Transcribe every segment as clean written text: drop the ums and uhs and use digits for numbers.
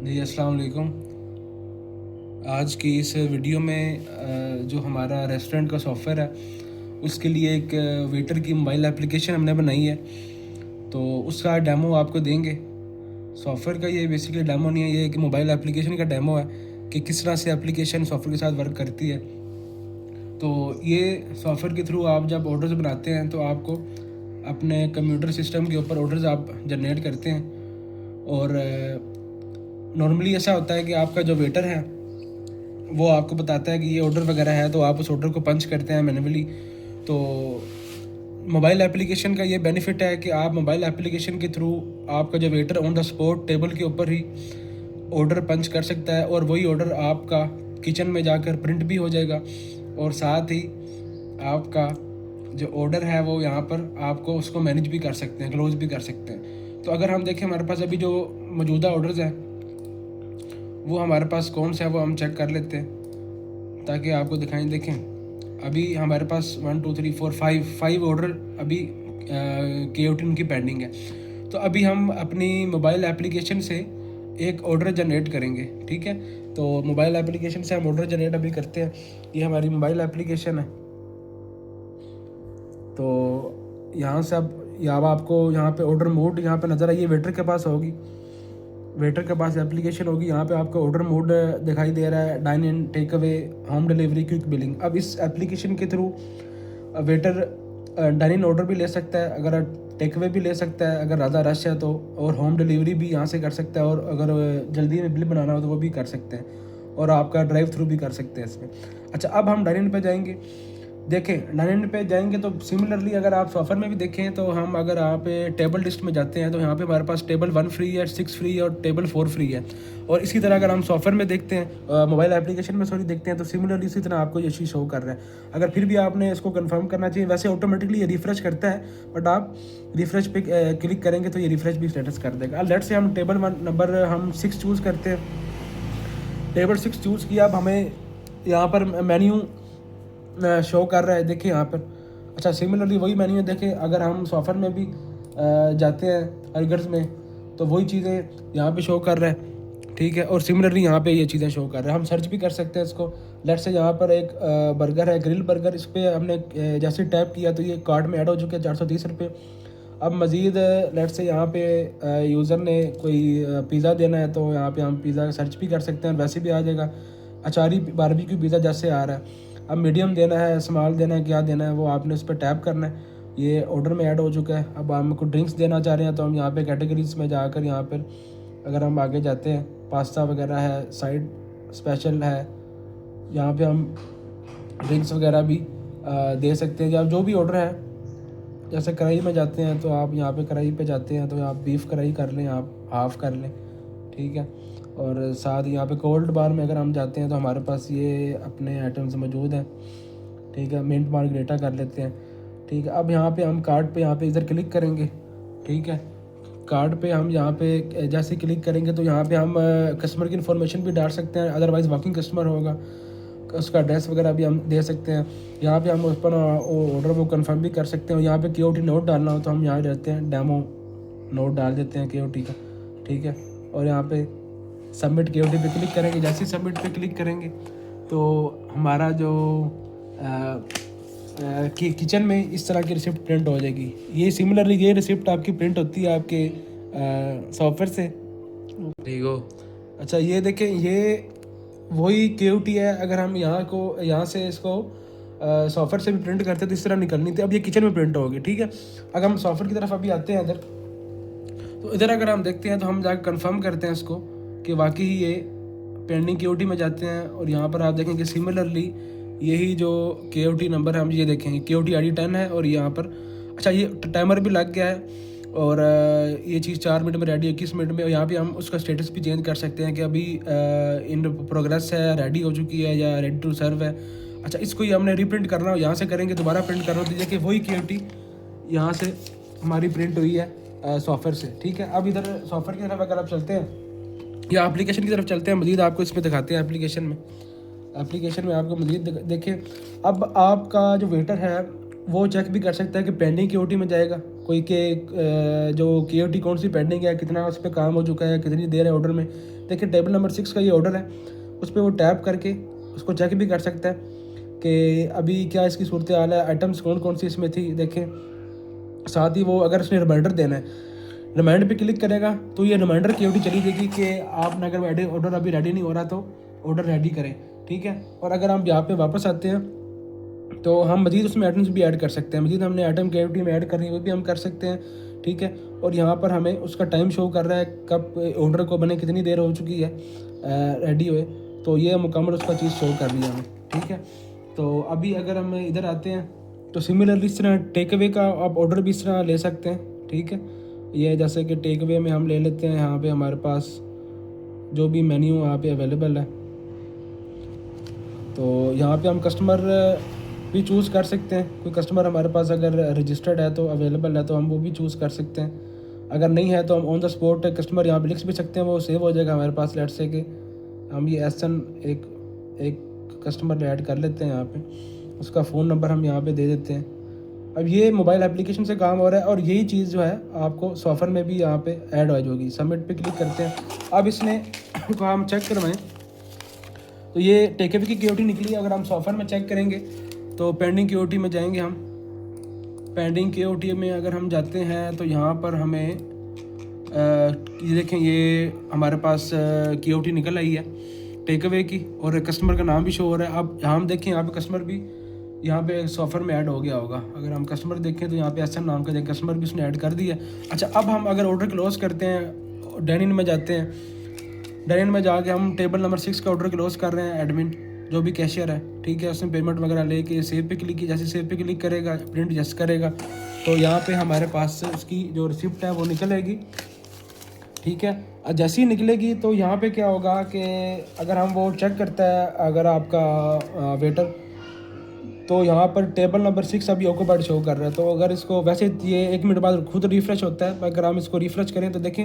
जी अस्सलाम वालेकुम। आज की इस वीडियो में जो हमारा रेस्टोरेंट का सॉफ़्टवेयर है उसके लिए एक वेटर की मोबाइल एप्लीकेशन हमने बनाई है, तो उसका डेमो आपको देंगे। सॉफ़्टवेयर का ये बेसिकली डेमो नहीं है, ये एक मोबाइल एप्लीकेशन का डेमो है कि किस तरह से एप्लीकेशन सॉफ़्टवेयर के साथ वर्क करती है। तो ये सॉफ़्टवेयर के थ्रू आप जब ऑर्डर्स बनाते हैं तो आपको अपने कंप्यूटर सिस्टम के ऊपर ऑर्डर्स आप जनरेट करते हैं। और नॉर्मली ऐसा होता है कि आपका जो वेटर है वो आपको बताता है कि ये ऑर्डर वगैरह है, तो आप उस ऑर्डर को पंच करते हैं मैन्युअली। तो मोबाइल एप्लीकेशन का ये बेनिफिट है कि आप मोबाइल एप्लीकेशन के थ्रू आपका जो waiter on the spot table के ऊपर ही ऑर्डर पंच कर सकता है, और वही ऑर्डर आपका किचन में जाकर प्रिंट भी हो जाएगा, और साथ ही आपका जो ऑर्डर है वो यहाँ पर आपको उसको मैनेज भी कर सकते हैं, क्लोज भी कर सकते हैं। तो अगर हम देखें हमारे पास अभी जो मौजूदा ऑर्डर्स हैं वो हमारे पास कौन सा है वो हम चेक कर लेते हैं ताकि आपको दिखाएं। देखें अभी हमारे पास 1 2 3 4 5 ऑर्डर अभी KOT उनकी पेंडिंग है। तो अभी हम अपनी मोबाइल एप्लीकेशन से एक ऑर्डर जनरेट करेंगे, ठीक है। तो मोबाइल एप्लीकेशन से हम ऑर्डर जनरेट अभी करते हैं। ये हमारी मोबाइल एप्लीकेशन है। तो यहाँ से अब आपको यहाँ पे ऑर्डर मोड यहाँ पे नज़र आई, वेटर के पास होगी, वेटर के पास एप्लीकेशन होगी। यहाँ पे आपको ऑर्डर मोड दिखाई दे रहा है, dine in, take away, home delivery, quick billing. अब इस एप्लीकेशन के through waiter dine in order भी ले सकता है, अगर टेक अवे भी ले सकता है अगर ज़्यादा रश है तो, और होम डिलीवरी भी यहाँ से कर सकता है, और अगर जल्दी में बिल बनाना हो तो वो भी कर सकते हैं, और आपका ड्राइव थ्रू भी कर सकते हैं इसमें। अच्छा, अब हम डाइन इन पे जाएंगे। देखें डाइन इन पे जाएंगे तो सिमिलरली अगर आप सॉफ़र में भी देखें तो हम अगर आप टेबल लिस्ट में जाते हैं तो यहाँ पे हमारे पास टेबल 1 फ्री है, 6 फ्री है और टेबल 4 फ्री है। और इसी तरह अगर हम सॉफ़र में देखते हैं, मोबाइल एप्लीकेशन में देखते हैं, तो सिमिलरली इसी तरह आपको ये चीज़ शो कर रहा है। अगर फिर भी आपने इसको कंफर्म करना चाहिए, वैसे ऑटोमेटिकली ये रिफ़्रेश करता है, बट आप रिफ़्रेश पे क्लिक करेंगे तो ये रिफ़्रेश भी स्टेटस कर देगा। लेट से हम टेबल 1 नंबर हम 6 चूज़ करते हैं, टेबल 6 चूज़ किया। अब हमें यहाँ पर मेन्यू शो कर रहा है, देखिए यहाँ पर। अच्छा, सिमिलरली वही मेन्यू है, देखें अगर हम सॉफ़र में भी जाते हैं अर्गर्स में तो वही चीज़ें यहाँ पे शो कर रहा है, ठीक है। और सिमिलरली यहाँ पे ये चीज़ें शो कर रहा है। हम सर्च भी कर सकते हैं इसको। लेट से यहाँ पर एक बर्गर है, ग्रिल बर्गर, इस पर हमने जैसे टैप किया तो ये कार्ट में ऐड हो चुके हैं, 430 रुपये। अब मज़ीद लेट से यहाँ पे यूज़र ने कोई पिज़्ज़ा देना है तो यहाँ पे हम पिज़्ज़ा सर्च भी कर सकते हैं, वैसे भी आ जाएगा। अचारी बारबेक्यू पिज़्ज़ा जैसे आ रहा है। अब मीडियम देना है, स्मॉल देना है, क्या देना है वो आपने उस पर टैप करना है, ये ऑर्डर में ऐड हो चुका है। अब हमको ड्रिंक्स देना चाह रहे हैं तो हम यहाँ पे कैटेगरीज में जाकर यहाँ पर अगर हम आगे जाते हैं, पास्ता वगैरह है, साइड स्पेशल है, यहाँ पे हम ड्रिंक्स वगैरह भी दे सकते हैं। या जो भी ऑर्डर है, जैसे कढ़ाई में जाते हैं तो आप यहाँ पे कढ़ाई पे जाते हैं तो आप बीफ कढ़ाई कर लें, आप हाफ़ कर लें, ठीक है। और साथ यहाँ पे कोल्ड बार में अगर हम जाते हैं तो हमारे पास ये अपने आइटम्स मौजूद हैं, ठीक है। मिंट मार्गरेटा कर लेते हैं, ठीक है। अब यहाँ पे हम कार्ड पे यहाँ पे इधर क्लिक करेंगे, ठीक है। कार्ड पे हम यहाँ पे जैसे क्लिक करेंगे तो यहाँ पे हम कस्टमर की इन्फॉर्मेशन भी डाल सकते हैं, अदरवाइज़ वॉकिंग कस्टमर होगा, उसका एड्रेस वगैरह भी हम दे सकते हैं। यहाँ पे हम उस पर ऑर्डर वो कंफर्म भी कर सकते हैं। और यहाँ पे KOT नोट डालना हो तो हम यहाँ रहते हैं, डेमो नोट डाल देते हैं KOT का, ठीक है। और यहाँ पे सबमिट KOT पे क्लिक करेंगे। जैसे ही सबमिट पे क्लिक करेंगे तो हमारा जो किचन में इस तरह की रिसिप्ट प्रिंट हो जाएगी। ये सिमिलरली ये रिसिप्ट आपकी प्रिंट होती है आपके सॉफ्टवेयर से, ठीक हो। अच्छा, ये देखें, ये वही KOT है। अगर हम यहाँ से इसको सॉफ्टवेयर से भी प्रिंट करते हैं तो इस तरह निकलनी थी। अब ये किचन में प्रिंट होगी, ठीक है। अगर हम सॉफ्टवेयर की तरफ अभी आते हैं इधर, तो इधर अगर हम देखते हैं तो हम जाकर कंफर्म करते हैं इसको कि वाकई ये पेंडिंग KOT में जाते हैं। और यहाँ पर आप देखेंगे सिमिलरली यही जो KOT नंबर है, हम ये देखेंगे KOT ID 10 है। और यहाँ पर अच्छा, ये टाइमर भी लग गया है, और ये चीज़ 4 मिनट में रेडी, 21 मिनट में। और यहाँ पे हम उसका स्टेटस भी चेंज कर सकते हैं कि अभी इन प्रोग्रेस है, रेडी हो चुकी है, या रेडी टू सर्व है। अच्छा, इसको ही हमने रीप्रिंट करना हो, यहाँ से करेंगे, दोबारा प्रिंट करना हो, तो देखिए वही KOT यहाँ से हमारी प्रिंट हुई है सॉफ्टवेयर से, ठीक है। अब इधर सॉफ्टवेयर की तरफ अगर आप चलते हैं या एप्लीकेशन की तरफ चलते हैं, मज़ीद आपको इसमें दिखाते हैं। एप्लीकेशन में आपको मज़ीद देखें। अब आपका जो वेटर है वो चेक भी कर सकता है कि पेंडिंग KOT में जाएगा, कोई के जो KOT कौन सी पेंडिंग है, कितना उस पर काम हो चुका है, कितनी देर है ऑर्डर में। देखिए टेबल नंबर 6 का ये ऑर्डर है, उस पर वो टैप करके उसको चेक भी कर सकता है कि अभी क्या इसकी सूरत हाल है, आइटम्स कौन कौन सी इसमें थी। देखें साथ ही वो अगर उसने रिमाइंडर देना है, रिमाइंडर पे क्लिक करेगा तो ये रिमाइंडर KOT चली जाएगी कि आपने अगर ऑर्डर अभी रेडी नहीं हो रहा तो ऑर्डर रेडी करें, ठीक है। और अगर हम यहाँ पे वापस आते हैं तो हम मज़ीद उसमें आइटम्स भी ऐड कर सकते हैं, मज़ीद हमने आइटम KOT में ऐड करनी है वो भी हम कर सकते हैं, ठीक है। और यहाँ पर हमें उसका टाइम शो कर रहा है कब ऑर्डर को बने कितनी देर हो चुकी है रेडी हुए, तो ये मुकम्मल उसका चीज़ शो कर रही है हमें, ठीक है। तो अभी अगर हम इधर आते हैं तो सिमिलरली इस तरह टेक अवे का आप ऑर्डर भी इस तरह ले सकते हैं, ठीक है। ये जैसे कि टेक अवे में हम ले लेते हैं, यहाँ पे हमारे पास जो भी मेन्यू यहाँ पे अवेलेबल है, तो यहाँ पे हम कस्टमर भी चूज़ कर सकते हैं। कोई कस्टमर हमारे पास अगर रजिस्टर्ड है तो अवेलेबल है तो हम वो भी चूज़ कर सकते हैं। अगर नहीं है तो हम ऑन द स्पॉट कस्टमर यहाँ पे लिख भी सकते हैं, वो सेव हो जाएगा हमारे पास। लेट से कि हम ये SN एक कस्टमर ऐड कर लेते हैं यहाँ पे, उसका फ़ोन नंबर हम यहाँ पे दे देते हैं। अब ये मोबाइल एप्लीकेशन से काम हो रहा है और यही चीज़ जो है आपको सॉफ्टवेयर में भी यहाँ पे ऐड हो जाएगी। सबमिट पे क्लिक करते हैं। अब इसने को हम चेक करवाएं तो ये टेक अवे की KOT निकली। अगर हम सॉफ्टवेयर में चेक करेंगे तो पेंडिंग KOT में जाएंगे हम। पेंडिंग KOT में अगर हम जाते हैं तो यहाँ पर हमें ये देखें ये हमारे पास KOT निकल आई है टेक अवे की और कस्टमर का नाम भी शो हो रहा है। अब हम देखें यहाँ पे कस्टमर भी यहाँ पे सॉफ्टवेयर में ऐड हो गया होगा। अगर हम कस्टमर देखें तो यहाँ पे SN नाम का कस्टमर भी उसने ऐड कर दिया। अच्छा, अब हम अगर ऑर्डर क्लोज करते हैं, डाइन इन में जाते हैं, डाइन इन में जाके हम टेबल नंबर 6 का ऑर्डर क्लोज कर रहे हैं। एडमिन जो भी कैशियर है, ठीक है, उसने पेमेंट वगैरह लेके सेव पे क्लिक की, जैसे सेव पे क्लिक करेगा प्रिंट जस्ट करेगा तो यहाँ पे हमारे पास उसकी जो रिसिप्ट है वो निकलेगी, ठीक है। और जैसे ही निकलेगी तो यहाँ पे क्या होगा कि अगर हम वो चेक करता है अगर आपका वेटर, तो यहाँ पर टेबल नंबर 6 अभी ऑक्यूपाइड शो कर रहा है। तो अगर इसको वैसे ये 1 मिनट बाद खुद रिफ़्रेश होता है, अगर हम इसको रिफ़्रेश करें तो देखें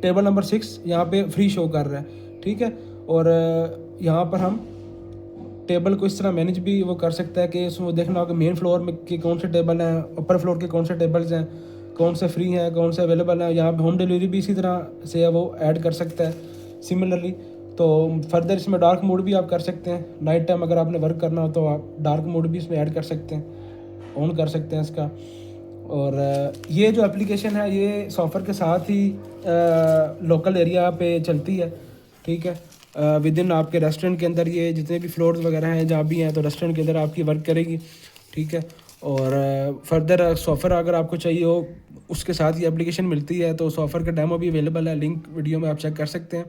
टेबल नंबर 6 यहाँ पे फ्री शो कर रहा है, ठीक है। और यहाँ पर हम टेबल को इस तरह मैनेज भी वो कर सकता है कि इसमें देखना होगा मेन फ्लोर में कि कौन से टेबल हैं, अपर फ्लोर के कौन से टेबल्स हैं, कौन से फ्री हैं, कौन से अवेलेबल हैं। यहाँ पे होम डिलीवरी भी इसी तरह से वो ऐड कर सकता है सिमिलरली। तो फर्दर इसमें डार्क मोड भी आप कर सकते हैं। नाइट टाइम अगर आपने वर्क करना हो तो आप डार्क मोड भी इसमें ऐड कर सकते हैं, ऑन कर सकते हैं इसका। और ये जो एप्लीकेशन है ये सॉफ्टवेयर के साथ ही लोकल एरिया पे चलती है, ठीक है। विद इन आपके रेस्टोरेंट के अंदर ये जितने भी फ्लोर्स वगैरह हैं जहाँ भी हैं तो रेस्टोरेंट के अंदर आपकी वर्क करेगी, ठीक है। और फर्दर सॉफ्टवेयर अगर आपको चाहिए हो उसके साथ ही एप्लीकेशन मिलती है, तो सॉफ्टवेयर का डेमो भी अवेलेबल है, लिंक वीडियो में आप चेक कर सकते हैं।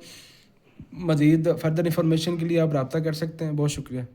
मज़ीद फर्दर इंफॉर्मेशन के लिए आप रब्ता कर सकते हैं। बहुत शुक्रिया।